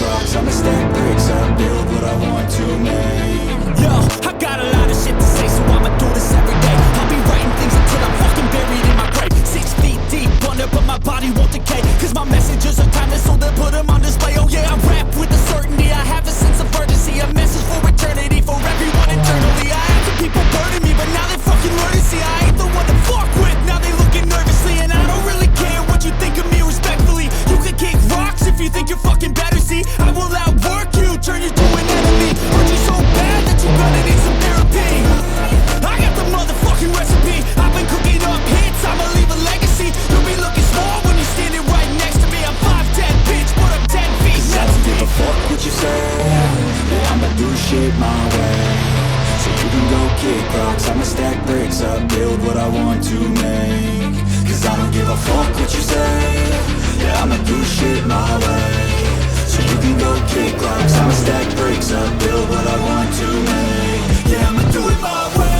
rocks, I'ma stack bricks up, build what I want to make. Yo, I got a lot of shit to say, so I'ma do this every day. I'll be writing things until I'm fucking buried in my grave. 6 feet deep under, but my body won't decay, cause my messages are timeless, so they'll put them on display. Oh yeah, I rap with a certainty, I have a sense of urgency, a message for eternity, for everyone internally. I had some people burning me, but now they fucking learn to see I ain't the one to fuck with. Now they looking nervously, and I don't really care what you think of me, respectfully. You can kick rocks if you think you're fucking better, see I will outwork you, turn you to an enemy. Hurt you so bad that you're gonna need some therapy. I got the motherfucking recipe, I've been cooking up hits, I'ma leave a legacy. You'll be looking small when you're standing right next to me. I'm 5'10", bitch, but I'm 10 feet. I don't give a fuck what you say, yeah, I'ma do shit my way. So you can go kick rocks, I'ma stack bricks up, build what I want to make. Cause I don't give a fuck what you say, yeah, I'ma do shit my way. So you can go kick rocks, I'ma stack bricks up, build what I want to make. Yeah, I'ma do it my way.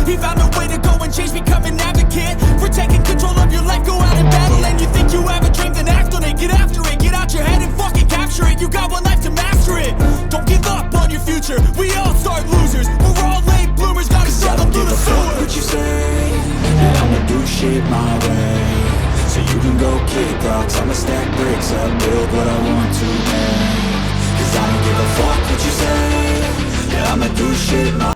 He found a way to go and change, become an advocate for taking control of your life, go out and battle. And you think you have a dream, then act on it. Get after it, get out your head and fucking capture it. You got one life to master it. Don't give up on your future, we all start losers. We're all late bloomers, gotta struggle through the sewer. What you say, yeah, I'ma do shit my way. So you can go kick rocks, I'ma stack bricks up, build what I want to make. Cause I don't give a fuck what you say, yeah, I'ma do shit my